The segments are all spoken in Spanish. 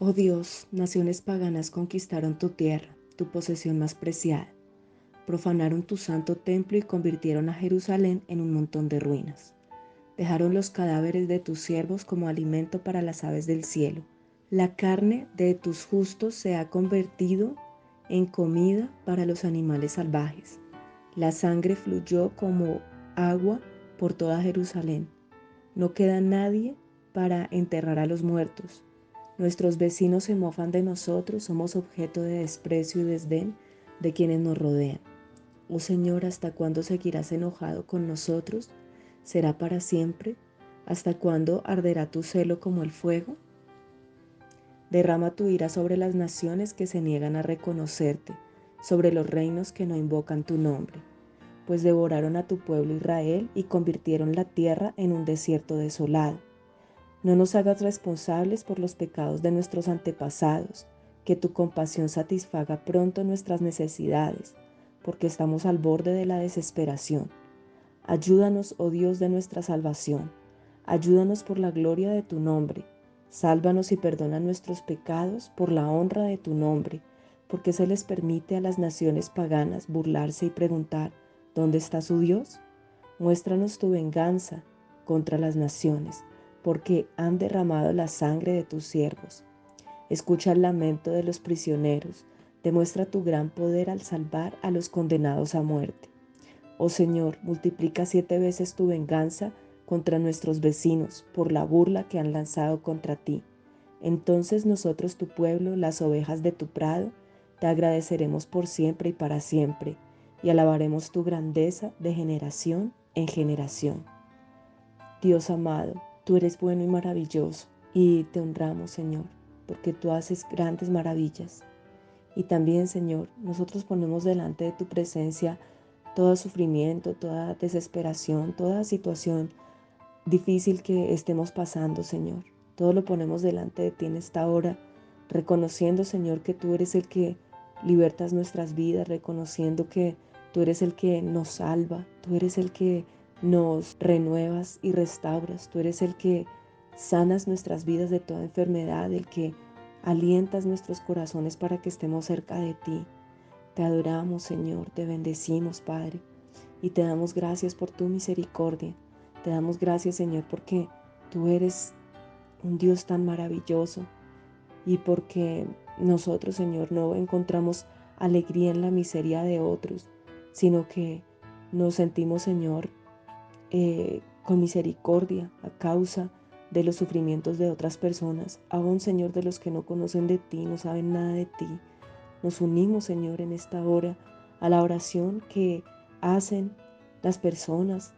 Oh Dios, naciones paganas conquistaron tu tierra, tu posesión más preciada. Profanaron tu santo templo y convirtieron a Jerusalén en un montón de ruinas. Dejaron los cadáveres de tus siervos como alimento para las aves del cielo. La carne de tus justos se ha convertido en comida para los animales salvajes. La sangre fluyó como agua por toda Jerusalén. No queda nadie para enterrar a los muertos. Nuestros vecinos se mofan de nosotros, somos objeto de desprecio y desdén de quienes nos rodean. Oh Señor, ¿hasta cuándo seguirás enojado con nosotros? ¿Será para siempre? ¿Hasta cuándo arderá tu celo como el fuego? Derrama tu ira sobre las naciones que se niegan a reconocerte, sobre los reinos que no invocan tu nombre, pues devoraron a tu pueblo Israel y convirtieron la tierra en un desierto desolado. No nos hagas responsables por los pecados de nuestros antepasados, que tu compasión satisfaga pronto nuestras necesidades, porque estamos al borde de la desesperación. Ayúdanos, oh Dios de nuestra salvación, ayúdanos por la gloria de tu nombre. Sálvanos y perdona nuestros pecados por la honra de tu nombre, porque se les permite a las naciones paganas burlarse y preguntar, ¿dónde está su Dios? Muéstranos tu venganza contra las naciones, porque han derramado la sangre de tus siervos. Escucha el lamento de los prisioneros, demuestra tu gran poder al salvar a los condenados a muerte. Oh Señor, multiplica 7 veces tu venganza contra nuestros vecinos por la burla que han lanzado contra ti. Entonces nosotros, tu pueblo, las ovejas de tu prado, te agradeceremos por siempre y para siempre, y alabaremos tu grandeza de generación en generación. Dios amado, tú eres bueno y maravilloso, y te honramos, Señor, porque tú haces grandes maravillas. Y también, Señor, nosotros ponemos delante de tu presencia todo sufrimiento, toda desesperación, toda situación difícil que estemos pasando, Señor. Todo lo ponemos delante de ti en esta hora, reconociendo, Señor, que tú eres el que libertas nuestras vidas, reconociendo que tú eres el que nos salva, tú eres el que nos renuevas y restauras, tú eres el que sanas nuestras vidas de toda enfermedad, el que alientas nuestros corazones para que estemos cerca de ti. Te adoramos, Señor, te bendecimos, Padre, y te damos gracias por tu misericordia. Te damos gracias, Señor, porque tú eres un Dios tan maravilloso y porque nosotros, Señor, no encontramos alegría en la miseria de otros, sino que nos sentimos, Señor, con misericordia a causa de los sufrimientos de otras personas, aún, Señor, de los que no conocen de ti, no saben nada de ti. Nos unimos, Señor, en esta hora a la oración que hacen las personas,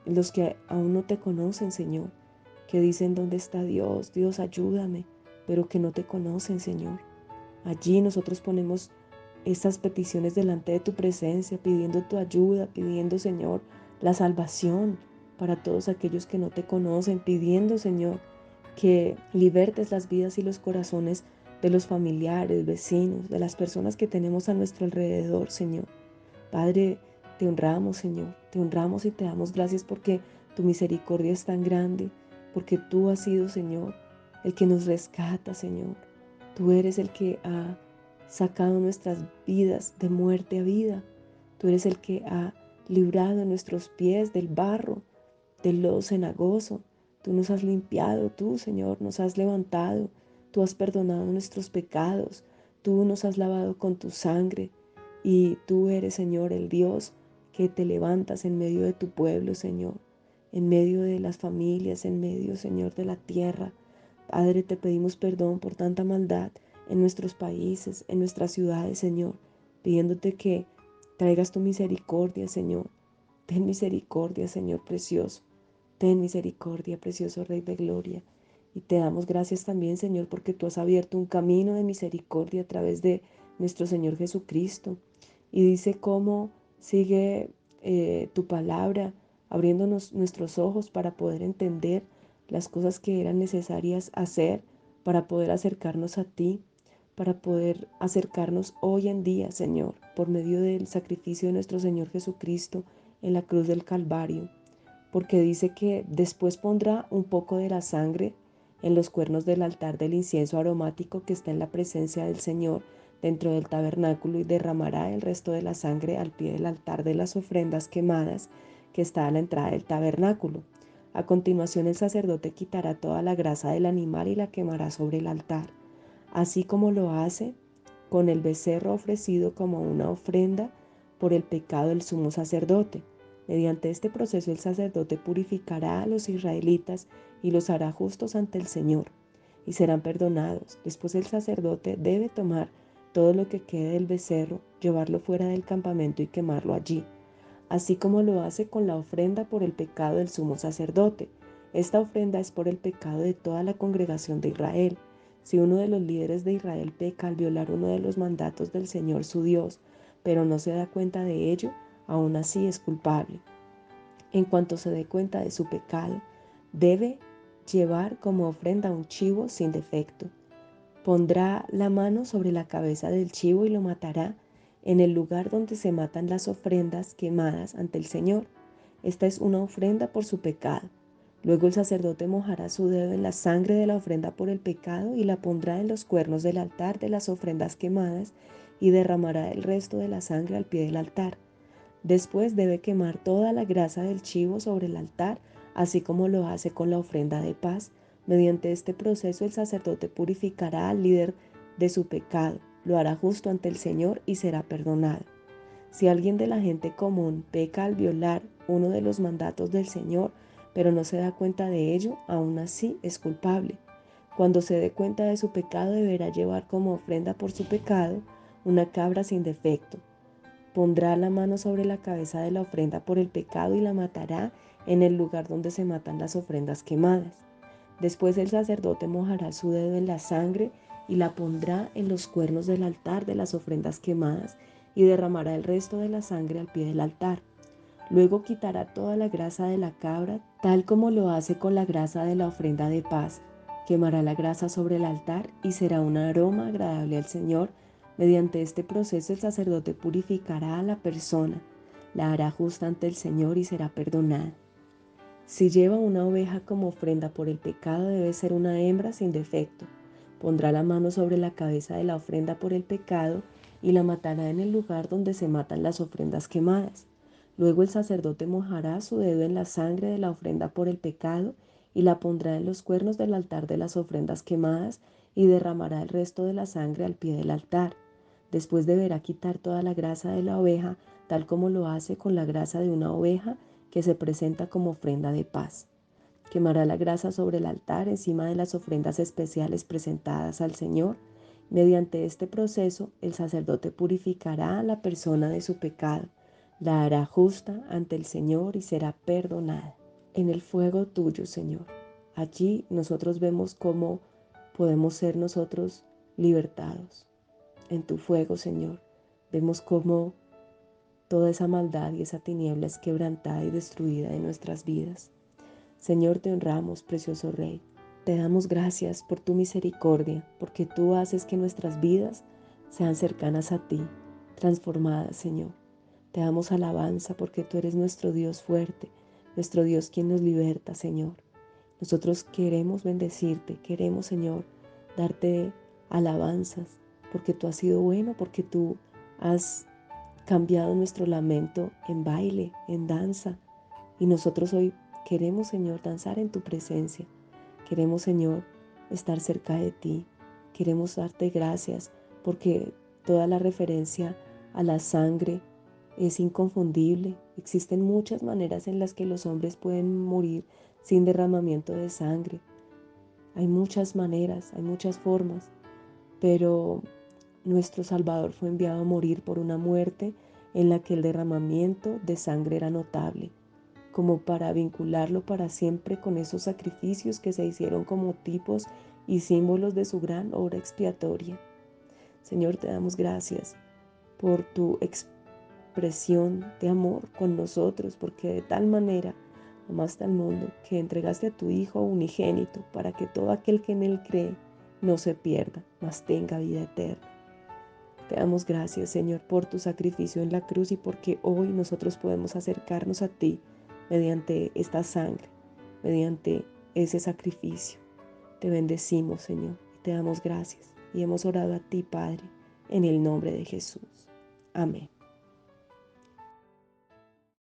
los que aún no te conocen, Señor, que dicen, ¿dónde está Dios? Dios, ayúdame, pero que no te conocen, Señor. Allí nosotros ponemos estas peticiones delante de tu presencia, pidiendo tu ayuda, pidiendo, Señor, la salvación para todos aquellos que no te conocen, pidiendo, Señor, que libertes las vidas y los corazones de los familiares, vecinos, de las personas que tenemos a nuestro alrededor, Señor. Padre, te honramos, Señor, te honramos y te damos gracias porque tu misericordia es tan grande, porque tú has sido, Señor, el que nos rescata, Señor. Tú eres el que ha sacado nuestras vidas de muerte a vida. Tú eres el que ha librado nuestros pies del barro, del lodo cenagoso. Tú nos has limpiado, tú, Señor, nos has levantado. Tú has perdonado nuestros pecados. Tú nos has lavado con tu sangre. Y tú eres, Señor, el Dios que te levantas en medio de tu pueblo, Señor, en medio de las familias, en medio, Señor, de la tierra. Padre, te pedimos perdón por tanta maldad en nuestros países, en nuestras ciudades, Señor, pidiéndote que traigas tu misericordia, Señor. Ten misericordia, Señor precioso. Ten misericordia, precioso Rey de Gloria. Y te damos gracias también, Señor, porque tú has abierto un camino de misericordia a través de nuestro Señor Jesucristo. Y dice cómo sigue tu palabra abriéndonos nuestros ojos para poder entender las cosas que eran necesarias hacer para poder acercarnos a ti, para poder acercarnos hoy en día, Señor, por medio del sacrificio de nuestro Señor Jesucristo en la cruz del Calvario. Porque dice que después pondrá un poco de la sangre en los cuernos del altar del incienso aromático que está en la presencia del Señor dentro del tabernáculo, y derramará el resto de la sangre al pie del altar de las ofrendas quemadas que está a la entrada del tabernáculo. A continuación el sacerdote quitará toda la grasa del animal y la quemará sobre el altar, así como lo hace con el becerro ofrecido como una ofrenda por el pecado del sumo sacerdote. Mediante este proceso el sacerdote purificará a los israelitas y los hará justos ante el Señor, y serán perdonados. Después el sacerdote debe tomar todo lo que quede del becerro, llevarlo fuera del campamento y quemarlo allí, así como lo hace con la ofrenda por el pecado del sumo sacerdote. Esta ofrenda es por el pecado de toda la congregación de Israel. Si uno de los líderes de Israel peca al violar uno de los mandatos del Señor su Dios, pero no se da cuenta de ello, aún así es culpable. En cuanto se dé cuenta de su pecado, debe llevar como ofrenda un chivo sin defecto. Pondrá la mano sobre la cabeza del chivo y lo matará en el lugar donde se matan las ofrendas quemadas ante el Señor. Esta es una ofrenda por su pecado. Luego el sacerdote mojará su dedo en la sangre de la ofrenda por el pecado y la pondrá en los cuernos del altar de las ofrendas quemadas y derramará el resto de la sangre al pie del altar. Después debe quemar toda la grasa del chivo sobre el altar, así como lo hace con la ofrenda de paz. Mediante este proceso el sacerdote purificará al líder de su pecado, lo hará justo ante el Señor y será perdonado. Si alguien de la gente común peca al violar uno de los mandatos del Señor, pero no se da cuenta de ello, aún así es culpable. Cuando se dé cuenta de su pecado, deberá llevar como ofrenda por su pecado una cabra sin defecto. Pondrá la mano sobre la cabeza de la ofrenda por el pecado y la matará en el lugar donde se matan las ofrendas quemadas. Después el sacerdote mojará su dedo en la sangre y la pondrá en los cuernos del altar de las ofrendas quemadas y derramará el resto de la sangre al pie del altar. Luego quitará toda la grasa de la cabra, tal como lo hace con la grasa de la ofrenda de paz. Quemará la grasa sobre el altar y será un aroma agradable al Señor. Mediante este proceso el sacerdote purificará a la persona, la hará justa ante el Señor y será perdonada. Si lleva una oveja como ofrenda por el pecado, debe ser una hembra sin defecto. Pondrá la mano sobre la cabeza de la ofrenda por el pecado y la matará en el lugar donde se matan las ofrendas quemadas. Luego el sacerdote mojará su dedo en la sangre de la ofrenda por el pecado y la pondrá en los cuernos del altar de las ofrendas quemadas y derramará el resto de la sangre al pie del altar. Después deberá quitar toda la grasa de la oveja, tal como lo hace con la grasa de una oveja que se presenta como ofrenda de paz. Quemará la grasa sobre el altar encima de las ofrendas especiales presentadas al Señor. Mediante este proceso, el sacerdote purificará a la persona de su pecado, la hará justa ante el Señor y será perdonada. En el fuego tuyo, Señor. Allí nosotros vemos cómo podemos ser nosotros libertados. En tu fuego, Señor, vemos cómo toda esa maldad y esa tiniebla es quebrantada y destruida de nuestras vidas. Señor, te honramos, precioso Rey. Te damos gracias por tu misericordia, porque tú haces que nuestras vidas sean cercanas a ti, transformadas, Señor. Te damos alabanza porque tú eres nuestro Dios fuerte, nuestro Dios quien nos liberta, Señor. Nosotros queremos bendecirte, queremos, Señor, darte alabanzas, porque tú has sido bueno, porque tú has cambiado nuestro lamento en baile, en danza. Y nosotros hoy queremos, Señor, danzar en tu presencia. Queremos, Señor, estar cerca de ti. Queremos darte gracias porque toda la referencia a la sangre es inconfundible. Existen muchas maneras en las que los hombres pueden morir sin derramamiento de sangre. Hay muchas maneras, hay muchas formas, pero nuestro Salvador fue enviado a morir por una muerte en la que el derramamiento de sangre era notable, como para vincularlo para siempre con esos sacrificios que se hicieron como tipos y símbolos de su gran obra expiatoria. Señor, te damos gracias por tu expresión de amor con nosotros, porque de tal manera amaste al mundo que entregaste a tu Hijo unigénito para que todo aquel que en él cree no se pierda, mas tenga vida eterna. Te damos gracias, Señor, por tu sacrificio en la cruz y porque hoy nosotros podemos acercarnos a ti mediante esta sangre, mediante ese sacrificio. Te bendecimos, Señor, y te damos gracias. Y hemos orado a ti, Padre, en el nombre de Jesús. Amén.